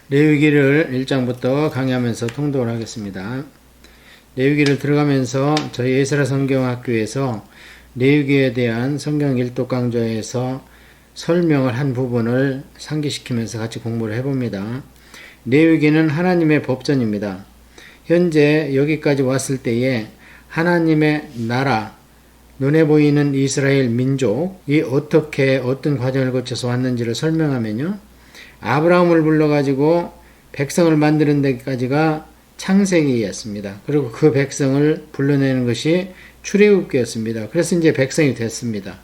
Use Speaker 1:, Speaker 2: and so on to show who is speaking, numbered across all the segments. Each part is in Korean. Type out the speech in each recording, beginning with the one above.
Speaker 1: 레위기를 1장부터 강의하면서 통독을 하겠습니다. 레위기를 들어가면서 저희 에스라 성경학교에서 레위기에 대한 성경 일독 강좌에서 설명을 한 부분을 상기시키면서 같이 공부를 해봅니다. 레위기는 하나님의 법전입니다. 현재 여기까지 왔을 때에 하나님의 나라, 눈에 보이는 이스라엘 민족이 어떻게 어떤 과정을 거쳐서 왔는지를 설명하면요, 아브라함을 불러가지고 백성을 만드는 데까지가 창세기였습니다. 그리고 그 백성을 불러내는 것이 출애굽기였습니다. 그래서 이제 백성이 됐습니다.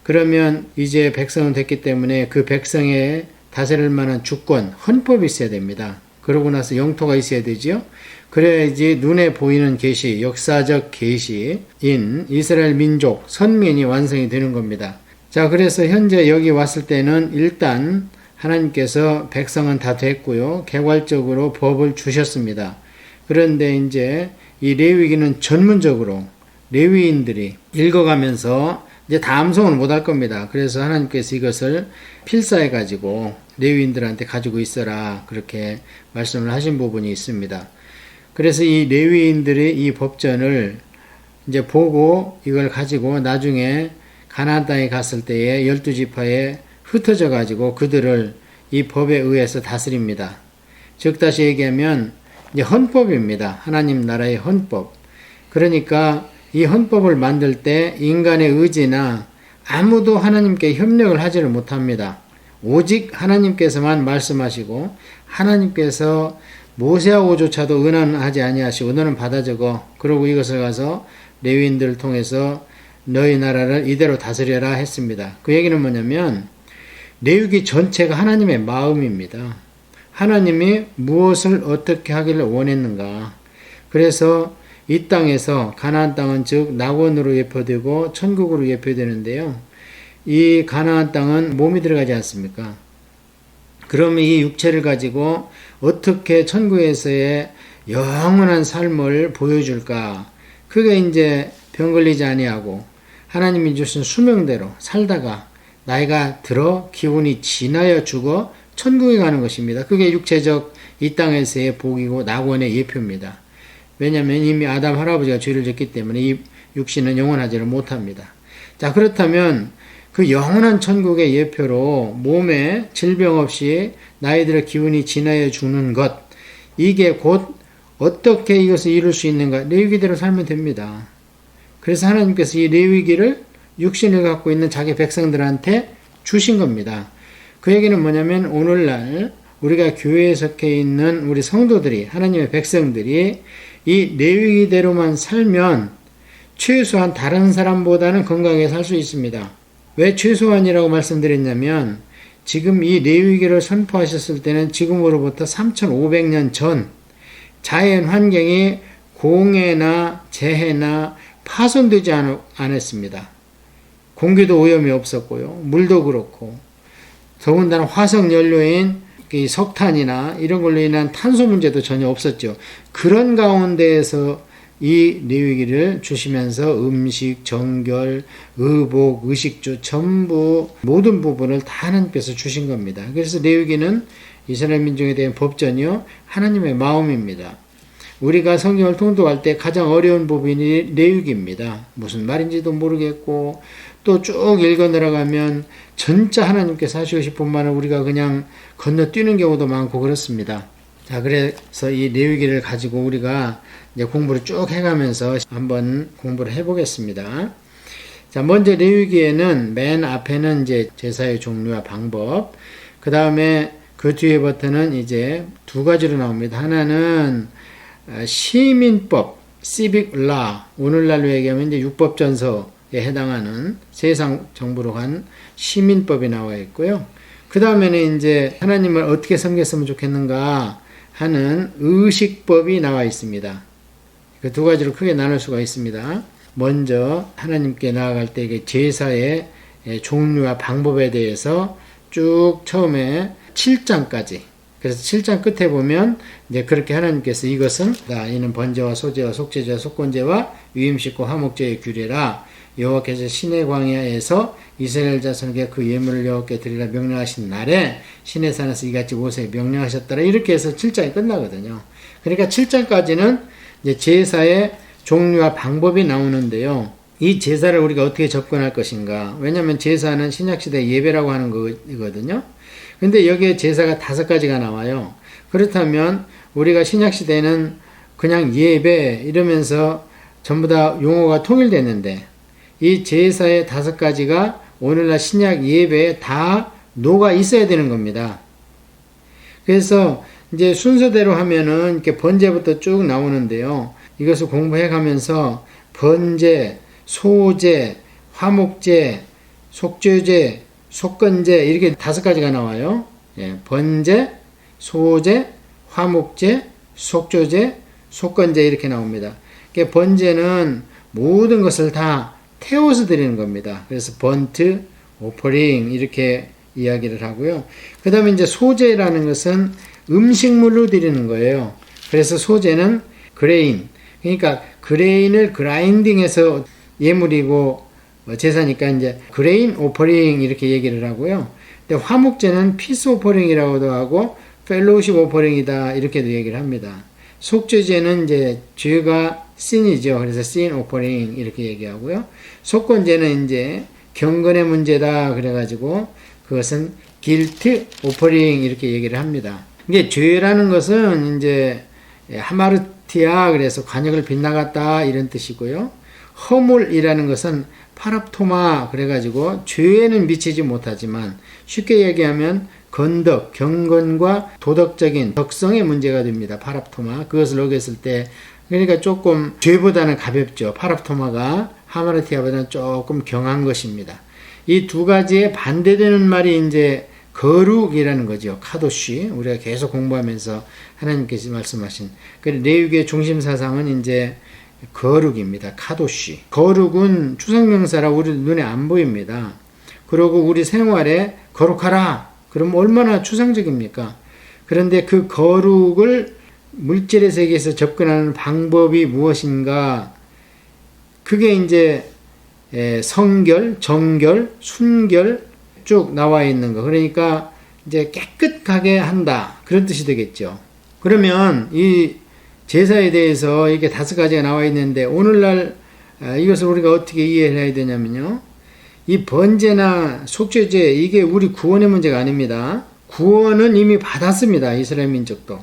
Speaker 1: 그러면 이제 백성은 됐기 때문에 그 백성에 다스릴 만한 주권, 헌법이 있어야 됩니다. 그러고 나서 영토가 있어야 되죠. 그래야지 눈에 보이는 계시, 역사적 계시인 이스라엘 민족, 선민이 완성이 되는 겁니다. 자, 그래서 현재 여기 왔을 때는 일단 하나님께서 백성은 다 됐고요. 개괄적으로 법을 주셨습니다. 그런데 이제 이 레위기는 전문적으로 레위인들이 읽어가면서 이제 다 암송을 못할 겁니다. 그래서 하나님께서 이것을 필사해 가지고 레위인들한테 가지고 있어라, 그렇게 말씀을 하신 부분이 있습니다. 그래서 이 레위인들이 이 법전을 이제 보고 이걸 가지고 나중에 가나안 땅에 갔을 때에 12지파에 흩어져 가지고 그들을 이 법에 의해서 다스립니다. 즉 다시 얘기하면 이제 헌법입니다. 하나님 나라의 헌법. 그러니까 이 헌법을 만들 때 인간의 의지나 아무도 하나님께 협력을 하지를 못합니다. 오직 하나님께서만 말씀하시고, 하나님께서 모세하고조차도 은혜는 하지 아니하시고 너는 받아 적어, 그러고 이것을 가서 레위인들을 통해서 너희 나라를 이대로 다스려라 했습니다. 그 얘기는 뭐냐면 레위기 전체가 하나님의 마음입니다. 하나님이 무엇을 어떻게 하기를 원했는가. 그래서 이 땅에서 가나안 땅은 즉 낙원으로 예표되고 천국으로 예표되는데요. 이 가나안 땅은 몸이 들어가지 않습니까? 그러면 이 육체를 가지고 어떻게 천국에서의 영원한 삶을 보여줄까? 그게 이제 병 걸리지 아니하고 하나님이 주신 수명대로 살다가 나이가 들어 기운이 지나여 죽어 천국에 가는 것입니다. 그게 육체적 이 땅에서의 복이고 낙원의 예표입니다. 왜냐하면 이미 아담 할아버지가 죄를 졌기 때문에 이 육신은 영원하지를 못합니다. 자, 그렇다면 그 영원한 천국의 예표로 몸에 질병 없이 나이 들어 기운이 지나여 죽는 것, 이게 곧 어떻게 이것을 이룰 수 있는가? 레위기대로 살면 됩니다. 그래서 하나님께서 이 레위기를 육신을 갖고 있는 자기 백성들한테 주신 겁니다. 그 얘기는 뭐냐면 오늘날 우리가 교회에 속해 있는 우리 성도들이, 하나님의 백성들이 이 레위기대로만 살면 최소한 다른 사람보다는 건강하게 살 수 있습니다. 왜 최소한이라고 말씀드렸냐면 지금 이 레위기를 선포하셨을 때는 지금으로부터 3500년 전 자연 환경이 공해나 재해나 파손되지 않았습니다. 공기도 오염이 없었고요. 물도 그렇고 더군다나 화석 연료인 이 석탄이나 이런 걸로 인한 탄소 문제도 전혀 없었죠. 그런 가운데에서 이 레위기를 주시면서 음식, 정결, 의복, 의식주 전부 모든 부분을 다 하나님께서 주신 겁니다. 그래서 레위기는 이스라엘 민족에 대한 법전이요, 하나님의 마음입니다. 우리가 성경을 통독할 때 가장 어려운 부분이 레위기입니다. 무슨 말인지도 모르겠고 또 쭉 읽어 내려가면 진짜 하나님께서 하시고 싶은 말을 우리가 그냥 건너뛰는 경우도 많고 그렇습니다. 자, 그래서 이 레위기를 가지고 우리가 이제 공부를 쭉 해가면서 한번 공부를 해보겠습니다. 자, 먼저 레위기에는 맨 앞에는 이제 제사의 종류와 방법, 그 다음에 그 뒤에부터는 이제 두 가지로 나옵니다. 하나는 시민법, civic law, 오늘날로 얘기하면 이제 율법전서에 해당하는 세상 정부로 간 시민법이 나와 있고요. 그 다음에는 이제 하나님을 어떻게 섬겼으면 좋겠는가 하는 의식법이 나와 있습니다. 그 두 가지로 크게 나눌 수가 있습니다. 먼저 하나님께 나아갈 때 제사의 종류와 방법에 대해서 쭉 처음에 7장까지 그래서 7장 끝에 보면 이제 그렇게 하나님께서 이것은 이는 번제와 소제와 속죄제와 속건제와 위임식과 화목제의 규례라. 여호와께서 시내 광야에서 이스라엘 자손에게 그 예물을 여호와께 드리라 명령하신 날에 시내 산에서 이같이 모세에게 명령하셨더라. 이렇게 해서 7장이 끝나거든요. 그러니까 7장까지는 이제 제사의 종류와 방법이 나오는데요. 이 제사를 우리가 어떻게 접근할 것인가. 왜냐하면 제사는 신약시대 예배라고 하는 거거든요. 근데 여기에 제사가 5가지가 나와요. 그렇다면 우리가 신약시대에는 그냥 예배 이러면서 전부 다 용어가 통일됐는데 이 제사의 5가지가 오늘날 신약 예배에 다 녹아 있어야 되는 겁니다. 그래서 이제 순서대로 하면은 이렇게 번제부터 쭉 나오는데요. 이것을 공부해 가면서 번제, 소제, 화목제, 속죄제, 속건제 이렇게 5가지가 나와요. 예, 번제, 소제, 화목제, 속죄제, 속건제 이렇게 나옵니다. 그러니까 번제는 모든 것을 다 태워서 드리는 겁니다. 그래서 번트, 오퍼링 이렇게 이야기를 하고요. 그 다음에 이제 소제라는 것은 음식물로 드리는 거예요. 그래서 소제는 그레인, 그러니까 그레인을 그라인딩해서 예물이고 제사니까 이제 그레인 오퍼링 이렇게 얘기를 하고요. 근데 화목제는 피스 오퍼링이라고도 하고 펠로우십 오퍼링이다 이렇게도 얘기를 합니다. 속죄제는 이제 죄가 신이죠. 그래서 신 오퍼링 이렇게 얘기하고요. 속건제는 이제 경건의 문제다 그래가지고 그것은 길트 오퍼링 이렇게 얘기를 합니다. 이게 죄라는 것은 이제 하마르티아 그래서 관역을 빗나갔다 이런 뜻이고요. 허물이라는 것은 파랍토마 그래가지고 죄에는 미치지 못하지만 쉽게 얘기하면 건덕, 경건과 도덕적인 덕성의 문제가 됩니다. 파랍토마 그것을 어겼을 때 그러니까 조금 죄보다는 가볍죠. 파랍토마가 하마르티아보다는 조금 경한 것입니다. 이 2가지에 반대되는 말이 이제 거룩이라는 거죠. 카도시 우리가 계속 공부하면서 하나님께서 말씀하신 레위기의 중심 사상은 이제 거룩입니다. 카도시. 거룩은 추상명사라 우리 눈에 안 보입니다. 그리고 우리 생활에 거룩하라. 그럼 얼마나 추상적입니까? 그런데 그 거룩을 물질의 세계에서 접근하는 방법이 무엇인가? 그게 이제 성결, 정결, 순결 쭉 나와 있는 거. 그러니까 이제 깨끗하게 한다. 그런 뜻이 되겠죠. 그러면 이 제사에 대해서 이게 5가지가 나와 있는데 오늘날 이것을 우리가 어떻게 이해해야 되냐면요. 이 번제나 속죄제 이게 우리 구원의 문제가 아닙니다. 구원은 이미 받았습니다. 이스라엘 민족도.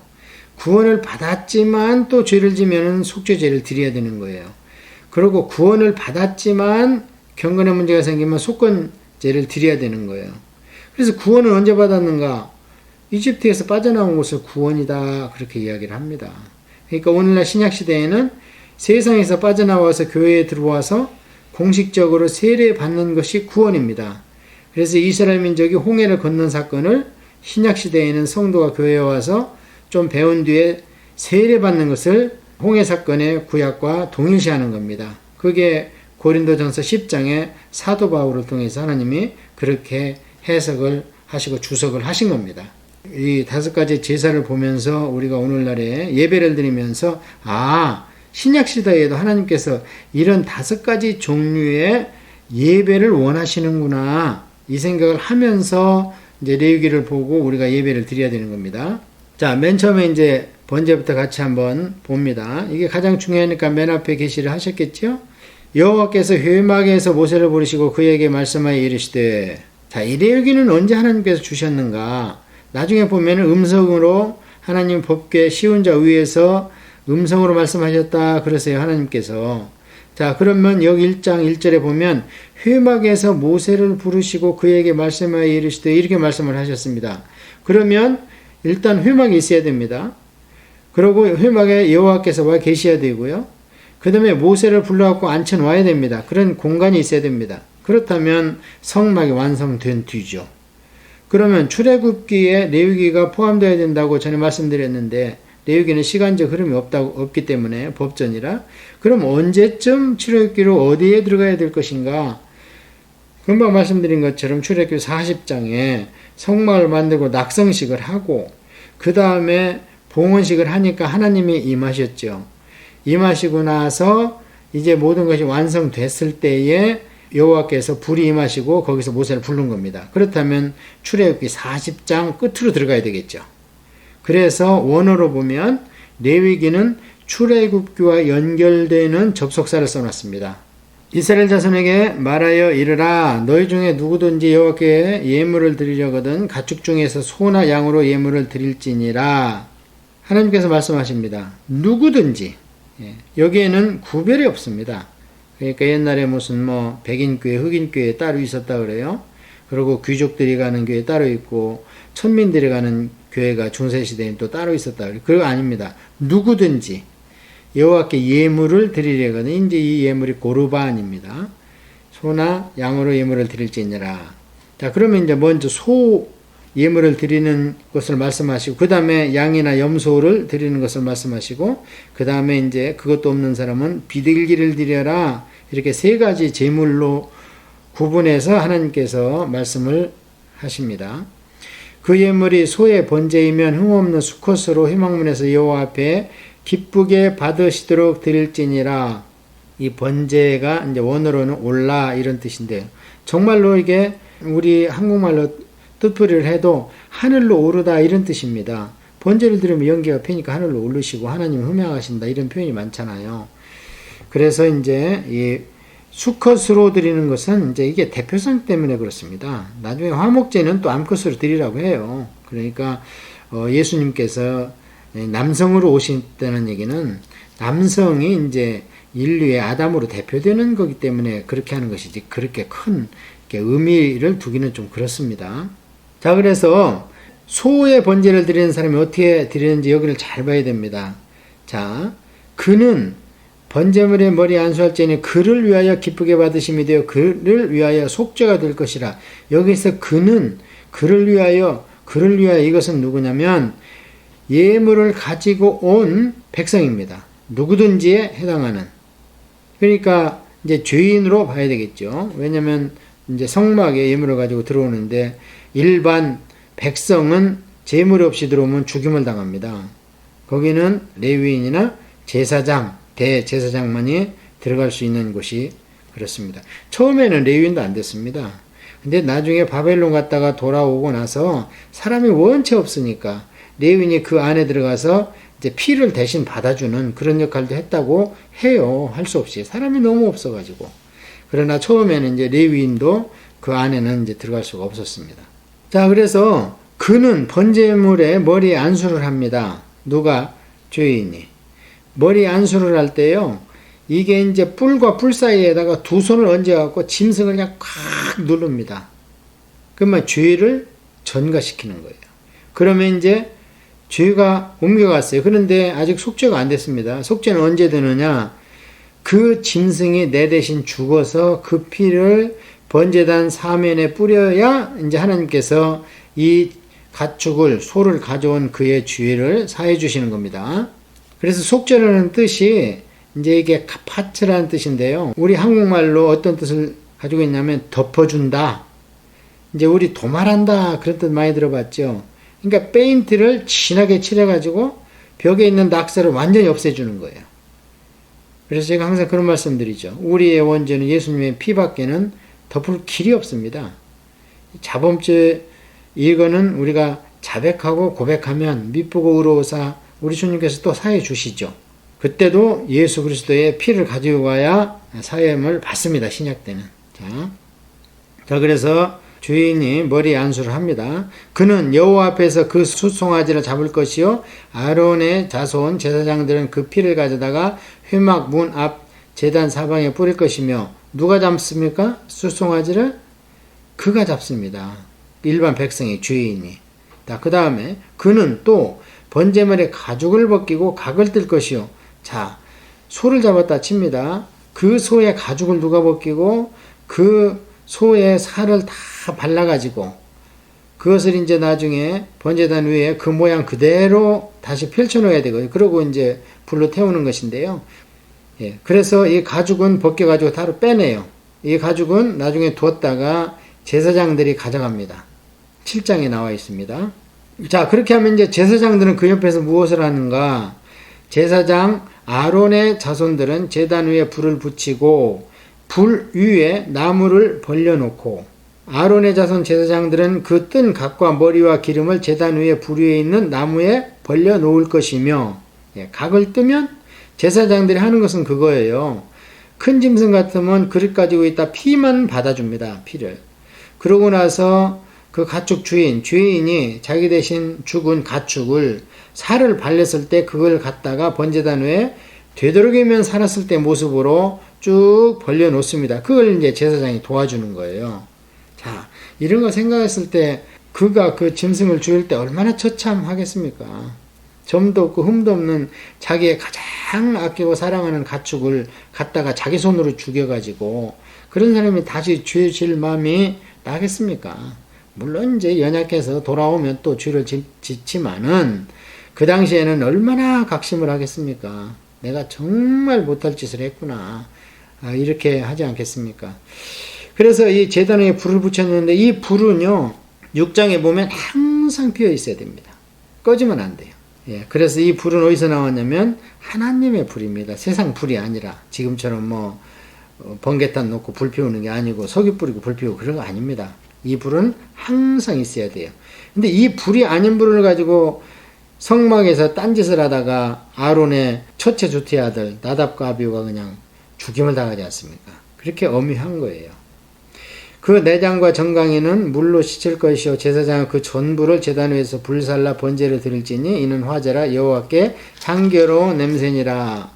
Speaker 1: 구원을 받았지만 또 죄를 지면 속죄제를 드려야 되는 거예요. 그리고 구원을 받았지만 경건의 문제가 생기면 속건제를 드려야 되는 거예요. 그래서 구원을 언제 받았는가? 이집트에서 빠져나온 것을 구원이다 그렇게 이야기를 합니다. 그러니까 오늘날 신약시대에는 세상에서 빠져나와서 교회에 들어와서 공식적으로 세례받는 것이 구원입니다. 그래서 이스라엘 민족이 홍해를 건넌 사건을 신약시대에는 성도가 교회에 와서 좀 배운 뒤에 세례받는 것을 홍해 사건의 구약과 동일시하는 겁니다. 그게 고린도전서 10장에 사도 바울을 통해서 하나님이 그렇게 해석을 하시고 주석을 하신 겁니다. 이 5가지 제사를 보면서 우리가 오늘날에 예배를 드리면서 신약시대에도 하나님께서 이런 5가지 종류의 예배를 원하시는구나 이 생각을 하면서 이제 레위기를 보고 우리가 예배를 드려야 되는 겁니다. 자, 맨 처음에 이제 번제부터 같이 한번 봅니다. 이게 가장 중요하니까 맨 앞에 게시를 하셨겠죠? 여호와께서 회막에서 모세를 부르시고 그에게 말씀하여 이르시되. 자, 이 레위기는 언제 하나님께서 주셨는가? 나중에 보면 음성으로 하나님 법궤 시운자 위에서 음성으로 말씀하셨다 그러세요. 하나님께서. 자, 그러면 여기 1장 1절에 보면 회막에서 모세를 부르시고 그에게 말씀하여 이르시되 이렇게 말씀을 하셨습니다. 그러면 일단 회막이 있어야 됩니다. 그리고 회막에 여호와께서 와 계셔야 되고요. 그 다음에 모세를 불러갖고 앉혀놔야 됩니다. 그런 공간이 있어야 됩니다. 그렇다면 성막이 완성된 뒤죠. 그러면 출애굽기에 레위기가 포함되어야 된다고 전에 말씀드렸는데 레위기는 시간적 흐름이 없기 때문에 법전이라. 그럼 언제쯤 출애굽기로 어디에 들어가야 될 것인가? 금방 말씀드린 것처럼 출애굽기 40장에 성막을 만들고 낙성식을 하고 그 다음에 봉헌식을 하니까 하나님이 임하셨죠. 임하시고 나서 이제 모든 것이 완성됐을 때에 여호와께서 불이 임하시고 거기서 모세를 부른 겁니다. 그렇다면 출애굽기 40장 끝으로 들어가야 되겠죠. 그래서 원어로 보면 레위기는 출애굽기와 연결되는 접속사를 써놨습니다. 이스라엘 자손에게 말하여 이르라 너희 중에 누구든지 여호와께 예물을 드리려거든 가축 중에서 소나 양으로 예물을 드릴지니라. 하나님께서 말씀하십니다. 누구든지. 여기에는 구별이 없습니다. 그러니까 옛날에 무슨 백인교회, 흑인교회 따로 있었다 그래요. 그리고 귀족들이 가는 교회 따로 있고 천민들이 가는 교회가 중세시대엔 또 따로 있었다 그래요. 그거 아닙니다. 누구든지 여호와께 예물을 드리려거든 이제 이 예물이 고르반입니다. 소나 양으로 예물을 드릴지니라. 자, 그러면 이제 먼저 소 예물을 드리는 것을 말씀하시고 그 다음에 양이나 염소를 드리는 것을 말씀하시고 그 다음에 이제 그것도 없는 사람은 비둘기를 드려라. 이렇게 세 가지 제물로 구분해서 하나님께서 말씀을 하십니다. 그 예물이 소의 번제이면 흠없는 수컷으로 회막문에서 여호와 앞에 기쁘게 받으시도록 드릴지니라. 이 번제가 이제 원어로는 올라 이런 뜻인데요. 정말로 이게 우리 한국말로 뜻풀이를 해도 하늘로 오르다 이런 뜻입니다. 번제를 드리면 연기가 패니까 하늘로 오르시고 하나님 흠양하신다 이런 표현이 많잖아요. 그래서 이제 이 수컷으로 드리는 것은 이제 이게 대표성 때문에 그렇습니다. 나중에 화목제는 또 암컷으로 드리라고 해요. 그러니까 예수님께서 남성으로 오셨다는 얘기는 남성이 이제 인류의 아담으로 대표되는 거기 때문에 그렇게 하는 것이지 그렇게 큰 의미를 두기는 좀 그렇습니다. 자, 그래서 소의 번제를 드리는 사람이 어떻게 드리는지 여기를 잘 봐야 됩니다. 자, 그는 번제물의 머리 안수할지니 그를 위하여 기쁘게 받으심이 되어 그를 위하여 속죄가 될 것이라. 여기서 그는 그를 위하여 이것은 누구냐면 예물을 가지고 온 백성입니다. 누구든지에 해당하는. 그러니까 이제 죄인으로 봐야 되겠죠. 왜냐면 이제 성막에 예물을 가지고 들어오는데 일반 백성은 제물 없이 들어오면 죽임을 당합니다. 거기는 레위인이나 제사장, 대제사장만이 들어갈 수 있는 곳이 그렇습니다. 처음에는 레위인도 안 됐습니다. 근데 나중에 바벨론 갔다가 돌아오고 나서 사람이 원체 없으니까 레위인이 그 안에 들어가서 이제 피를 대신 받아주는 그런 역할도 했다고 해요. 할 수 없이. 사람이 너무 없어가지고. 그러나 처음에는 이제 레위인도 그 안에는 이제 들어갈 수가 없었습니다. 자, 그래서 그는 번제물에 머리에 안수를 합니다. 누가? 죄인이. 머리 안수를 할 때요, 이게 이제 뿔과 뿔 사이에다가 두 손을 얹어갖고 짐승을 그냥 꽉 누릅니다. 그러면 죄를 전가시키는 거예요. 그러면 이제 죄가 옮겨갔어요. 그런데 아직 속죄가 안 됐습니다. 속죄는 언제 되느냐? 그 짐승이 내 대신 죽어서 그 피를 번제단 사면에 뿌려야 이제 하나님께서 이 가축을, 소를 가져온 그의 죄를 사해 주시는 겁니다. 그래서 속죄라는 뜻이 이제 이게 카파트라는 뜻인데요. 우리 한국말로 어떤 뜻을 가지고 있냐면 덮어준다. 이제 우리 도말한다. 그런 뜻 많이 들어봤죠. 그러니까 페인트를 진하게 칠해가지고 벽에 있는 낙서를 완전히 없애주는 거예요. 그래서 제가 항상 그런 말씀 드리죠. 우리의 원죄는 예수님의 피밖에는 덮을 길이 없습니다. 자범죄 이거는 우리가 자백하고 고백하면 미쁘고 의로우사 우리 주님께서 또 사해 주시죠. 그때도 예수 그리스도의 피를 가지고 가야 사함을 받습니다. 신약 때는. 자, 그래서 죄인이 머리 안수를 합니다. 그는 여호와 앞에서 그 숫송아지를 잡을 것이요 아론의 자손 제사장들은 그 피를 가져다가 회막 문 앞 제단 사방에 뿌릴 것이며 누가 잡습니까? 숫송아지를? 그가 잡습니다. 일반 백성의 죄인이. 자, 그 다음에 그는 또 번제물의 가죽을 벗기고 각을 뜰 것이요. 자, 소를 잡았다 칩니다. 그 소의 가죽을 누가 벗기고 그 소의 살을 다 발라가지고 그것을 이제 나중에 번제단 위에 그 모양 그대로 다시 펼쳐놓아야 되거든요. 그러고 이제 불로 태우는 것인데요. 예, 그래서 이 가죽은 벗겨가지고 따로 빼내요. 이 가죽은 나중에 두었다가 제사장들이 가져갑니다. 7장에 나와 있습니다. 자, 그렇게 하면 이제 제사장들은 그 옆에서 무엇을 하는가? 제사장 아론의 자손들은 제단 위에 불을 붙이고 불 위에 나무를 벌려놓고 아론의 자손 제사장들은 그 뜬 각과 머리와 기름을 제단 위에 불 위에 있는 나무에 벌려놓을 것이며, 각을 뜨면 제사장들이 하는 것은 그거예요. 큰 짐승 같으면 그릇 가지고 있다 피만 받아줍니다. 피를. 그러고 나서 그 가축 주인이 자기 대신 죽은 가축을 살을 발렸을 때 그걸 갖다가 번제단 위에 되도록이면 살았을 때 모습으로 쭉 벌려놓습니다. 그걸 이제 제사장이 도와주는 거예요. 자, 이런 거 생각했을 때 그가 그 짐승을 죽일 때 얼마나 처참하겠습니까? 점도 없고 흠도 없는 자기의 가장 아끼고 사랑하는 가축을 갖다가 자기 손으로 죽여가지고 그런 사람이 다시 죄 질 마음이 나겠습니까? 물론 이제 연약해서 돌아오면 또 죄를 짓지만은 그 당시에는 얼마나 각심을 하겠습니까? 내가 정말 못할 짓을 했구나. 이렇게 하지 않겠습니까? 그래서 이 제단에 불을 붙였는데 이 불은요, 6장에 보면 항상 피어 있어야 됩니다. 꺼지면 안 돼요. 그래서 이 불은 어디서 나왔냐면 하나님의 불입니다. 세상 불이 아니라 지금처럼 뭐 번개탄 놓고 불 피우는 게 아니고 석유 뿌리고 불 피우고 그런 거 아닙니다. 이 불은 항상 있어야 돼요. 근데 이 불이 아닌 불을 가지고 성막에서 딴짓을 하다가 아론의 첫째 주티 아들 나답과 아비후가 그냥 죽임을 당하지 않습니까? 그렇게 엄히한 거예요. 그 내장과 정강이는 물로 씻을 것이요 제사장은 그 전부를 제단 위에서 불살라 번제를 드릴지니 이는 화제라 여호와께 향기로운 냄새니라.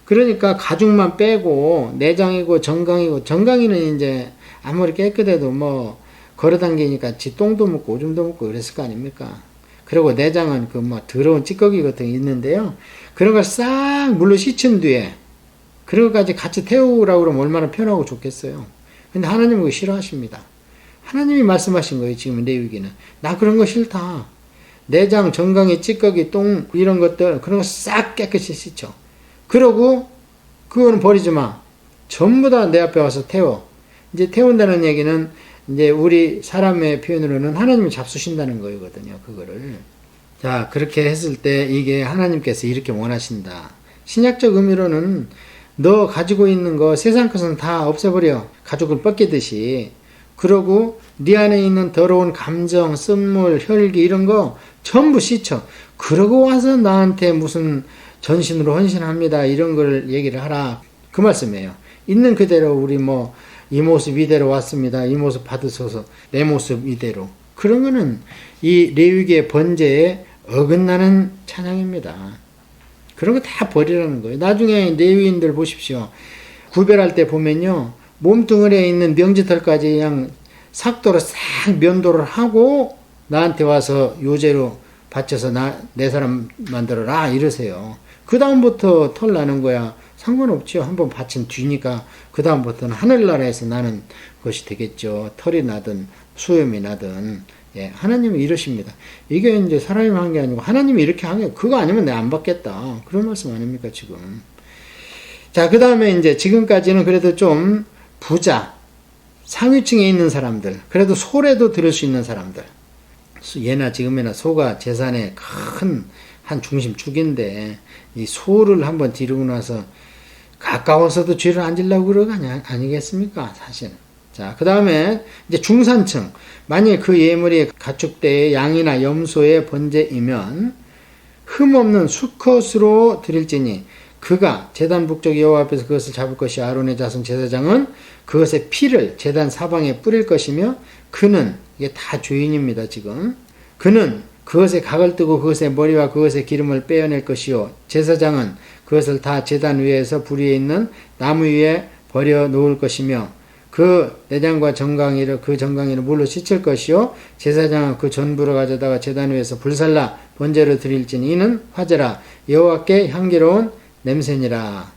Speaker 1: 그러니까 가죽만 빼고 내장이고 정강이는 이제 아무리 깨끗해도 뭐 걸어당기니까 지 똥도 묻고 오줌도 묻고 그랬을 거 아닙니까? 그리고 내장은 그 뭐 더러운 찌꺼기 같은 게 있는데요. 그런 걸 싹 물로 씻은 뒤에 그런 것까지 같이 태우라고 그러면 얼마나 편하고 좋겠어요. 근데 하나님은 그거 싫어하십니다. 하나님이 말씀하신 거예요. 지금 레위기는. 나 그런 거 싫다. 내장, 정강이, 찌꺼기, 똥 이런 것들 그런 거 싹 깨끗이 씻죠. 그러고 그거는 버리지 마. 전부 다 내 앞에 와서 태워. 이제 태운다는 얘기는 이제 우리 사람의 표현으로는 하나님이 잡수신다는 거거든요. 그거를. 자, 그렇게 했을 때 이게 하나님께서 이렇게 원하신다. 신약적 의미로는 너 가지고 있는 거 세상 것은 다 없애버려. 가죽을 벗기듯이. 그러고 네 안에 있는 더러운 감정, 쓴물, 혈기 이런 거 전부 씻어. 그러고 와서 나한테 무슨 전신으로 헌신합니다. 이런 걸 얘기를 하라. 그 말씀이에요. 있는 그대로 우리 뭐 이 모습 이대로 왔습니다. 이 모습 받으소서. 내 모습 이대로. 그런 거는 이 레위기의 번제에 어긋나는 찬양입니다. 그런 거 다 버리라는 거예요. 나중에 레위인들 보십시오. 구별할 때 보면요. 몸뚱아리에 있는 명지털까지 그냥 삭도로 싹 면도를 하고 나한테 와서 요제로 바쳐서 내 사람 만들어라 이러세요. 그 다음부터 털 나는 거야. 상관없죠. 한번 바친 뒤니까 그 다음부터는 하늘나라에서 나는 것이 되겠죠. 털이 나든 수염이 나든. 하나님은 이러십니다. 이게 이제 사람이 한 게 아니고 하나님이 이렇게 한 게 그거 아니면 내가 안 받겠다. 그런 말씀 아닙니까 지금. 자, 그 다음에 이제 지금까지는 그래도 좀 부자, 상위층에 있는 사람들, 그래도 소래도 들을 수 있는 사람들. 예나 지금이나 소가 재산의 큰 한 중심축인데 이 소를 한번 기르고 나서 가까워서도 죄를 안 지려고 그러고 아니겠습니까? 사실은. 자, 그 다음에 이제 중산층. 만일 그 예물이 가축대의 양이나 염소의 번제이면 흠없는 수컷으로 드릴지니 그가 제단 북쪽 여호와 앞에서 그것을 잡을 것이 아론의 자손 제사장은 그것의 피를 제단 사방에 뿌릴 것이며 그는 이게 다 죄인입니다. 지금 그는 그것의 각을 뜨고 그것의 머리와 그것의 기름을 빼어낼 것이요 제사장은 그것을 다 제단 위에서 불 위에 있는 나무 위에 버려 놓을 것이며 그 내장과 정강이를 그 정강이를 물로 씻을 것이요 제사장은 그 전부를 가져다가 제단 위에서 불살라 번제로 드릴지니 이는 화제라 여호와께 향기로운 냄새니라.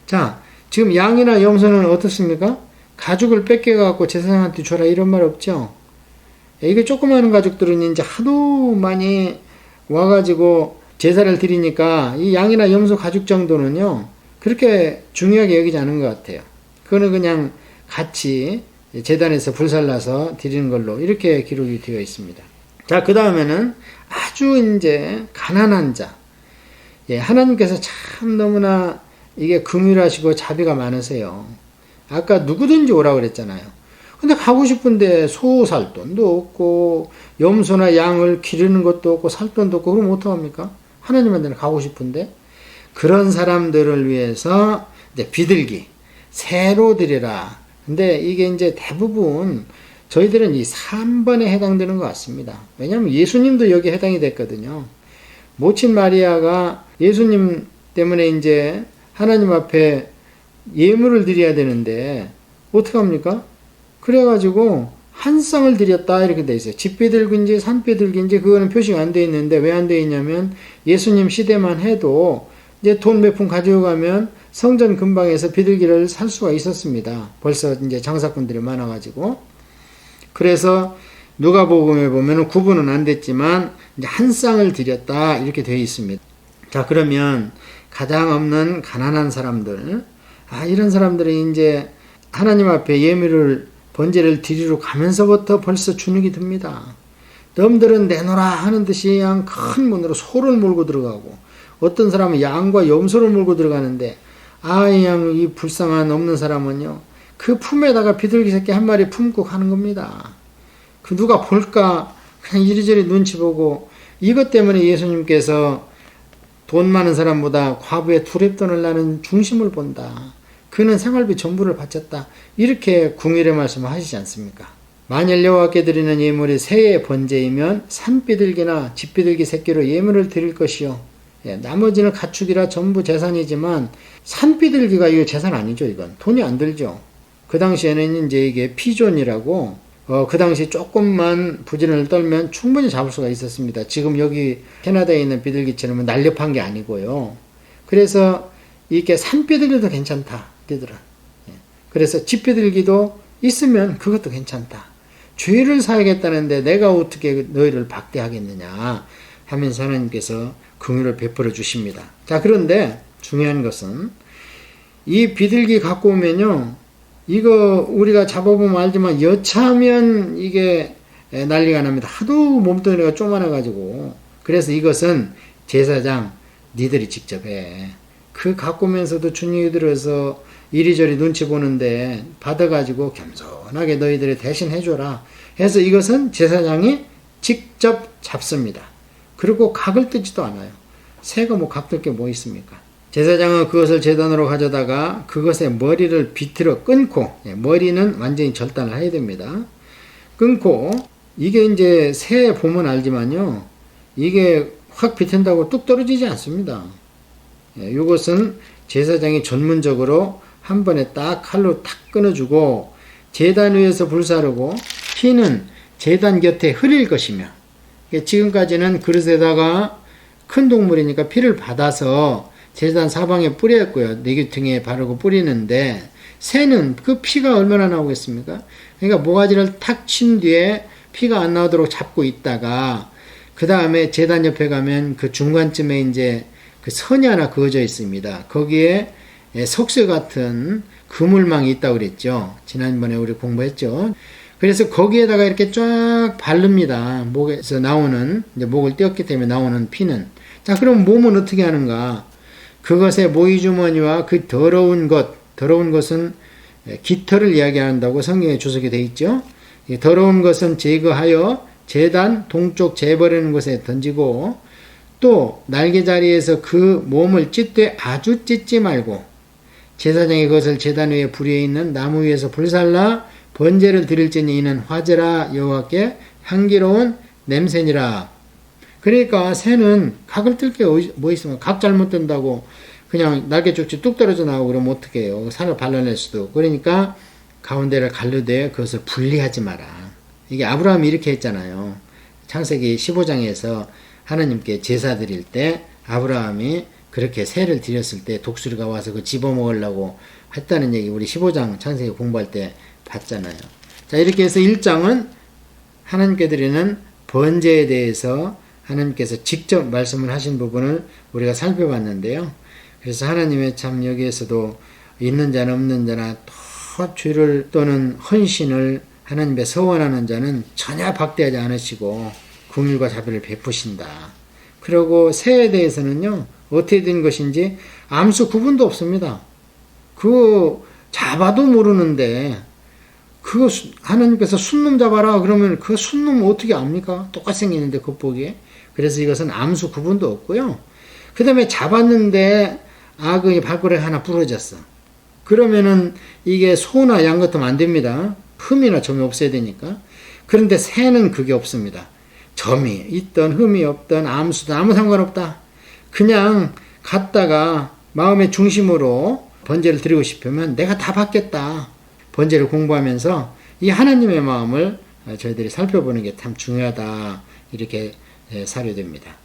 Speaker 1: 자, 지금 양이나 염소는 어떻습니까? 가죽을 뺏겨갖고 제사장한테 줘라 이런 말 없죠? 이게 조그마한 가족들은 이제 하도 많이 와가지고 제사를 드리니까 이 양이나 염소 가죽 정도는요 그렇게 중요하게 여기지 않은 것 같아요. 그거는 그냥 같이 제단에서 불살라서 드리는 걸로 이렇게 기록이 되어 있습니다. 자, 그 다음에는 아주 이제 가난한 자. 예, 하나님께서 참 너무나 이게 긍휼하시고 자비가 많으세요. 아까 누구든지 오라고 그랬잖아요. 근데 가고 싶은데 소 살 돈도 없고 염소나 양을 기르는 것도 없고 살 돈도 없고 그럼 어떡합니까? 하나님한테는 가고 싶은데 그런 사람들을 위해서 이제 비둘기 새로 드리라. 근데 이게 이제 대부분 저희들은 이 3번에 해당되는 것 같습니다. 왜냐하면 예수님도 여기에 해당이 됐거든요. 모친 마리아가 예수님 때문에 이제 하나님 앞에 예물을 드려야 되는데 어떡합니까? 그래가지고 한 쌍을 드렸다 이렇게 돼 있어요. 집비둘기인지 산비둘기인지 그거는 표시가 안 돼 있는데 왜 안 돼 있냐면 예수님 시대만 해도 이제 돈 몇 푼 가지고 가면 성전 근방에서 비둘기를 살 수가 있었습니다. 벌써 이제 장사꾼들이 많아가지고. 그래서 누가복음에 보면 구분은 안 됐지만 이제 한 쌍을 드렸다 이렇게 되어 있습니다. 자, 그러면 가장 없는 가난한 사람들, 이런 사람들이 이제 하나님 앞에 예물을 번제를 드리러 가면서부터 벌써 주눅이 듭니다. 놈들은 내놓으라 하는 듯이 그냥 큰 문으로 소를 몰고 들어가고 어떤 사람은 양과 염소를 몰고 들어가는데 그냥 이 불쌍한 없는 사람은요 그 품에다가 비둘기 새끼 한 마리 품고 가는 겁니다. 그 누가 볼까 그냥 이리저리 눈치 보고 이것 때문에 예수님께서 돈 많은 사람보다 과부의 두렙돈을 나는 중심을 본다. 그는 생활비 전부를 바쳤다. 이렇게 궁일의 말씀을 하시지 않습니까? 만일 여호와께 드리는 예물이 새의 번제이면 산비둘기나 집비둘기 새끼로 예물을 드릴 것이요. 나머지는 가축이라 전부 재산이지만 산비둘기가 이거 재산 아니죠. 이건 돈이 안 들죠. 그 당시에는 이제 이게 피존이라고 그 당시 조금만 부지런을 떨면 충분히 잡을 수가 있었습니다. 지금 여기 캐나다에 있는 비둘기처럼 날렵한 게 아니고요. 그래서 이게 산비둘기도 괜찮다. 얘들은. 그래서 집비둘기도 있으면 그것도 괜찮다. 죄를 사야겠다는데 내가 어떻게 너희를 박대하겠느냐 하면서 하나님께서 긍휼을 베풀어 주십니다. 자, 그런데 중요한 것은 이 비둘기 갖고 오면요 이거 우리가 잡아보면 알지만 여차하면 이게 난리가 납니다. 하도 몸뚱이가 쪼만해가지고. 그래서 이것은 제사장 니들이 직접 해. 그 갖고 오면서도 주님이 들어서 이리저리 눈치 보는데 받아가지고 겸손하게 너희들이 대신 해줘라 해서 이것은 제사장이 직접 잡습니다. 그리고 각을 뜨지도 않아요. 새가 뭐 각들 게 뭐 있습니까? 제사장은 그것을 제단으로 가져다가 그것의 머리를 비틀어 끊고, 머리는 완전히 절단을 해야 됩니다. 끊고, 이게 이제 새 보면 알지만요, 이게 확 비튼다고 뚝 떨어지지 않습니다. 이것은 제사장이 전문적으로 한 번에 딱 칼로 탁 끊어주고, 제단 위에서 불사르고, 피는 제단 곁에 흐릴 것이며, 지금까지는 그릇에다가 큰 동물이니까 피를 받아서 제단 사방에 뿌렸고요. 내귀퉁이에 바르고 뿌리는데 새는 그 피가 얼마나 나오겠습니까? 그러니까 모가지를 탁 친 뒤에 피가 안 나오도록 잡고 있다가 그 다음에 제단 옆에 가면 그 중간쯤에 이제 그 선이 하나 그어져 있습니다. 거기에 석쇠 같은 그물망이 있다고 그랬죠. 지난번에 우리 공부했죠. 그래서 거기에다가 이렇게 쫙 바릅니다. 목에서 나오는, 이제 목을 떼었기 때문에 나오는 피는. 자, 그럼 몸은 어떻게 하는가? 그것의 모이주머니와 그 더러운 것은 깃털을 이야기한다고 성경에 주석이 되어 있죠. 더러운 것은 제거하여 제단 동쪽 재버리는 곳에 던지고 또 날개 자리에서 그 몸을 찢되 아주 찢지 말고 제사장이 그것을 제단 위에 불에 있는 나무 위에서 불살라 번제를 드릴지니 이는 화제라 여호와께 향기로운 냄새니라. 그러니까 새는 각을 뜰 게 뭐 있으면 각 잘못 뜬다고 그냥 날개 쪽지 뚝 떨어져 나오고 그러면 어떻게 해요? 살을 발라낼 수도. 그러니까 가운데를 가르되 그것을 분리하지 마라. 이게 아브라함이 이렇게 했잖아요. 창세기 15장에서 하나님께 제사 드릴 때 아브라함이 그렇게 새를 드렸을 때 독수리가 와서 그 집어먹으려고 했다는 얘기 우리 15장 창세기 공부할 때 봤잖아요. 자, 이렇게 해서 1장은 하나님께 드리는 번제에 대해서 하나님께서 직접 말씀을 하신 부분을 우리가 살펴봤는데요. 그래서 하나님의 참 여기에서도 있는 자나 없는 자나 더 죄를 또는 헌신을 하나님께 서원하는 자는 전혀 박대하지 않으시고 긍휼과 자비를 베푸신다. 그리고 새에 대해서는요, 어떻게 된 것인지 암수 구분도 없습니다. 그거 잡아도 모르는데, 그거 하나님께서 순놈 잡아라 그러면 그 순놈 어떻게 압니까? 똑같이 생기는데 겉보기에. 그래서 이것은 암수 구분도 없고요. 그 다음에 잡았는데 악의 발가락이 하나 부러졌어. 그러면은 이게 소나 양 같으면 안 됩니다. 흠이나 점이 없어야 되니까. 그런데 새는 그게 없습니다. 점이 있던 흠이 없던 암수도 아무 상관없다. 그냥 갔다가 마음의 중심으로 번제를 드리고 싶으면 내가 다 받겠다. 번제를 공부하면서 이 하나님의 마음을 저희들이 살펴보는 게 참 중요하다. 이렇게 사료됩니다.